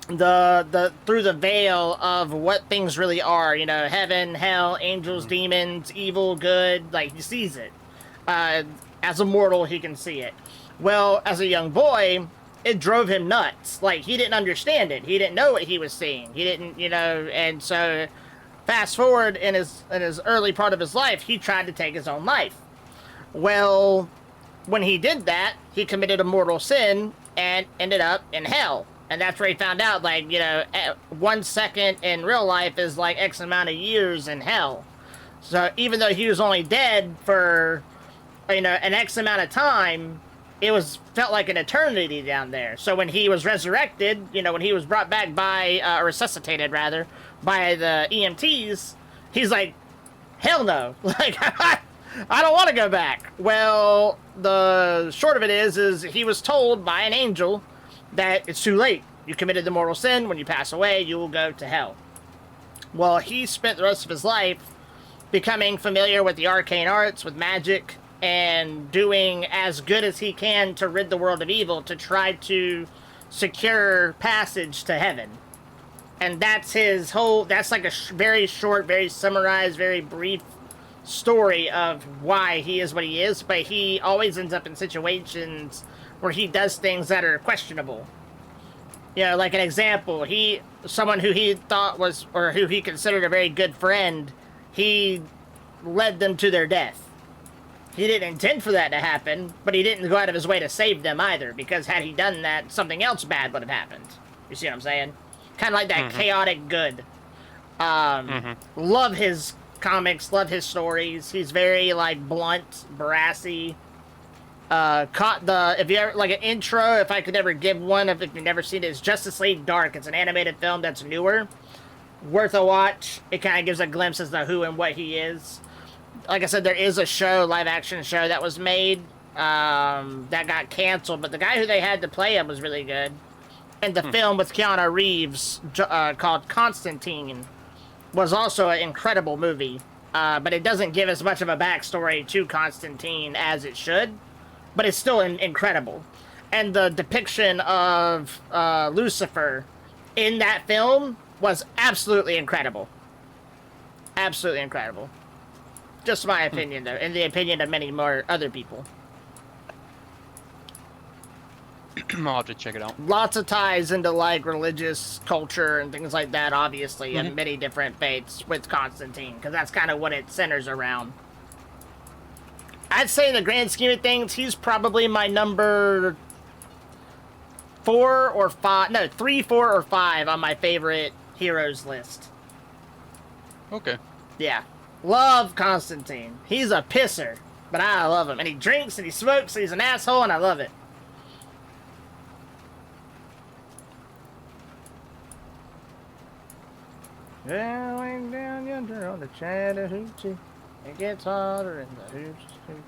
the through the veil of what things really are, heaven, hell, angels, demons, evil, good. Like, he sees it. As a mortal, he can see it. Well, as a young boy, it drove him nuts. Like, he didn't understand it. He didn't know what he was seeing. He didn't, and so fast forward in his early part of his life, he tried to take his own life. Well, when he did that, he committed a mortal sin and ended up in hell. And that's where he found out, like, 1 second in real life is like X amount of years in hell. So even though he was only dead for, an X amount of time, it felt like an eternity down there. So when he was resurrected, when he was brought back by, resuscitated rather, by the EMTs, he's like, hell no. Like, I don't want to go back. Well, the short of it is he was told by an angel that it's too late. You committed the mortal sin. When you pass away, you will go to hell. Well, he spent the rest of his life becoming familiar with the arcane arts, with magic, and doing as good as he can to rid the world of evil, to try to secure passage to heaven. And that's that's like a very short, very summarized, very brief story of why he is what he is, but he always ends up in situations where he does things that are questionable. Like an example, someone who he thought was, or who he considered a very good friend, he led them to their death. He didn't intend for that to happen, but he didn't go out of his way to save them either, because had he done that, something else bad would have happened. You see what I'm saying? Kind of like that chaotic good. Love his comics, love his stories. He's very, like, blunt, brassy. If you ever, like, an intro, if I could ever give one, if you've never seen it, it's Justice League Dark. It's an animated film that's newer. Worth a watch. It kind of gives a glimpse as to who and what he is. Like I said, there is a show, live action show that was made, that got canceled, but the guy who they had to play him was really good. And the film with Keanu Reeves, called Constantine, was also an incredible movie. But it doesn't give as much of a backstory to Constantine as it should. But it's still incredible. And the depiction of Lucifer in that film was absolutely incredible. Absolutely incredible. Just my opinion, though, and the opinion of many more other people. I'll have to check it out. Lots of ties into, like, religious culture and things like that, obviously, and many different faiths with Constantine, because that's kind of what it centers around. I'd say in the grand scheme of things, he's probably my number 4 or 5, no, 3, 4, or 5 on my favorite heroes list. Okay. Yeah. Love Constantine. He's a pisser, but I love him. And he drinks and he smokes and he's an asshole and I love it. Going down yonder on the Chattahoochee, it gets hotter in the hoochie.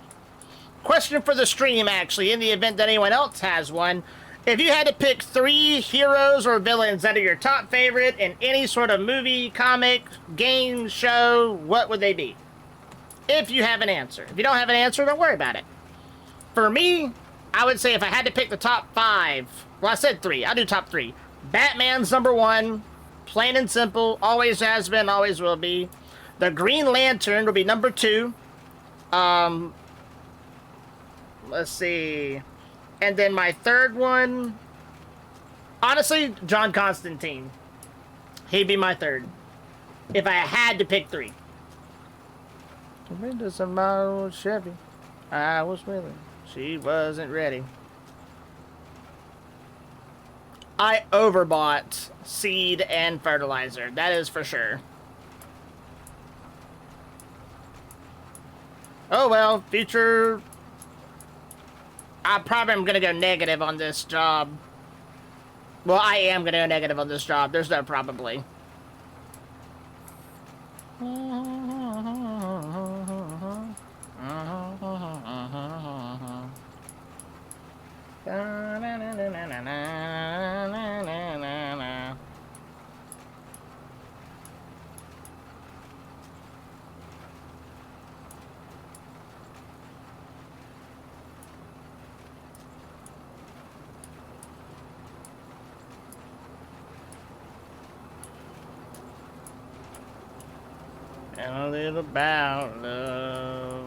Question for the stream, actually, in the event that anyone else has one. If you had to pick 3 heroes or villains that are your top favorite in any sort of movie, comic, game, show, what would they be? If you have an answer. If you don't have an answer, don't worry about it. For me, I would say if I had to pick the top 5, well, I said 3. I'll do top 3. Batman's number 1. Plain and simple. Always has been, always will be. The Green Lantern will be number 2. Let's see. And then my third one, honestly, John Constantine. He'd be my third. If I had to pick 3. Does a model Chevy. I was willing. She wasn't ready. I overbought seed and fertilizer. That is for sure. Oh well, future... I probably am going to go negative on this job. Well, I am going to go negative on this job. There's no probably. And a little about love.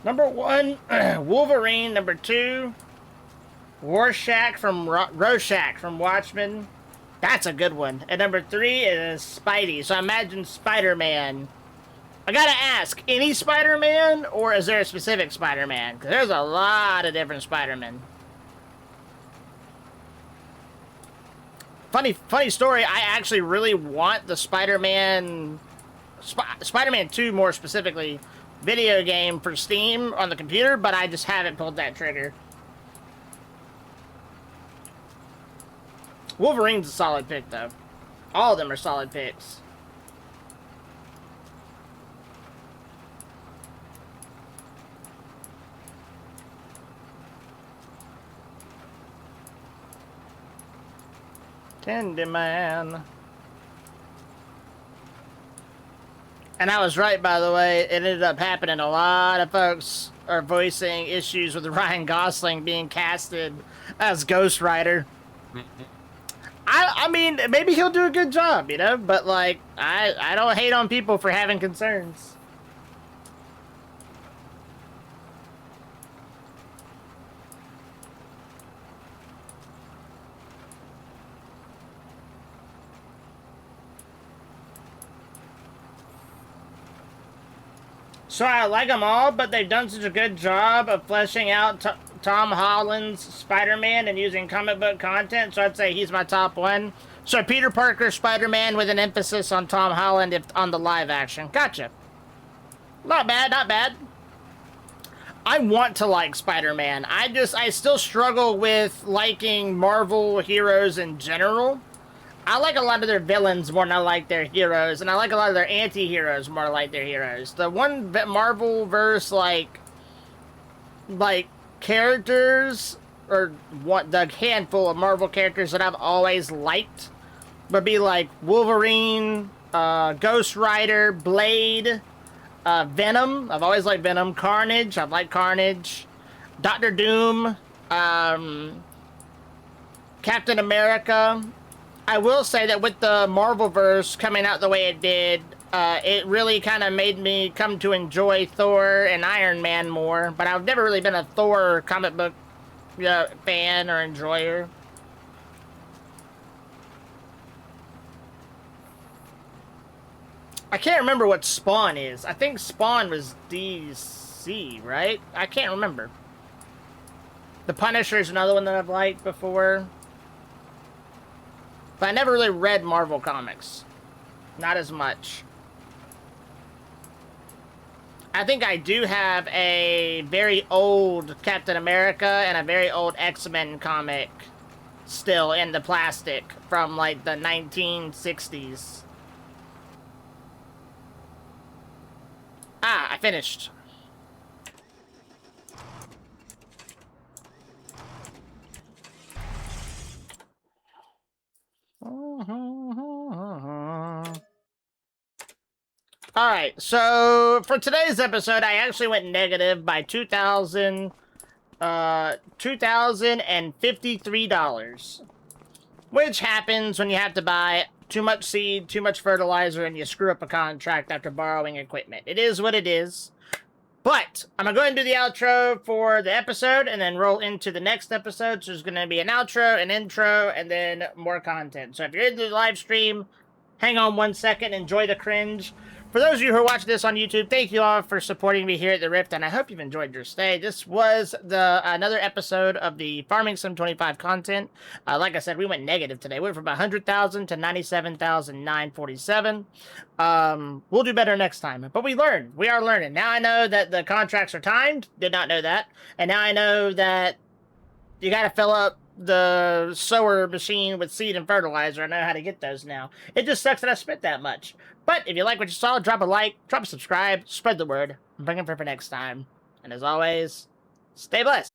Number 1, Wolverine. Number 2, Rorschach from Watchmen. That's a good one. And number 3 is Spidey. So I imagine Spider-Man. I gotta ask, any Spider-Man, or is there a specific Spider-Man? Because there's a lot of different Spider-Men. Funny story, I actually really want the Spider-Man 2, more specifically, video game for Steam on the computer, but I just haven't pulled that trigger. Wolverine's a solid pick, though. All of them are solid picks. Candyman. And I was right, by the way. It ended up happening. A lot of folks are voicing issues with Ryan Gosling being casted as Ghost Rider. I mean, maybe he'll do a good job, you know? But, like, I don't hate on people for having concerns. So I like them all, but they've done such a good job of fleshing out Tom Holland's Spider-Man and using comic book content, so I'd say he's my top 1. So Peter Parker Spider-Man with an emphasis on Tom Holland on the live action. Gotcha. Not bad, not bad. I want to like Spider-Man. I still struggle with liking Marvel heroes in general. I like a lot of their villains more than I like their heroes, and I like a lot of their anti-heroes more than I like their heroes. The one Marvel-verse, like characters, or the handful of Marvel characters that I've always liked would be like Wolverine, Ghost Rider, Blade, Venom. I've always liked Venom. Carnage. I've liked Carnage. Doctor Doom. Captain America. I will say that with the Marvelverse coming out the way it did, it really kind of made me come to enjoy Thor and Iron Man more. But I've never really been a Thor comic book fan or enjoyer. I can't remember what Spawn is. I think Spawn was DC, right? I can't remember. The Punisher is another one that I've liked before. But I never really read Marvel comics. Not as much. I think I do have a very old Captain America and a very old X-Men comic still in the plastic from like the 1960s. Ah, I finished. Alright, so for today's episode, I actually went negative by $2,053. Which happens when you have to buy too much seed, too much fertilizer, and you screw up a contract after borrowing equipment. It is what it is. But I'm going to go ahead and do the outro for the episode and then roll into the next episode. So there's going to be an outro, an intro, and then more content. So if you're into the live stream, hang on 1 second, enjoy the cringe. For those of you who are watching this on YouTube, thank you all for supporting me here at the Rift, and I hope you've enjoyed your stay. This was another episode of the Farming Sim 25 content. Like I said, we went negative today. We went from 100,000 to 97,947. We'll do better next time. But we learned. We are learning. Now I know that the contracts are timed. Did not know that. And now I know that you got to fill up the sower machine with seed and fertilizer. I know how to get those now. It just sucks that I spent that much. But if you like what you saw, drop a like, drop a subscribe, spread the word. I'm bringing for next time. And as always, stay blessed.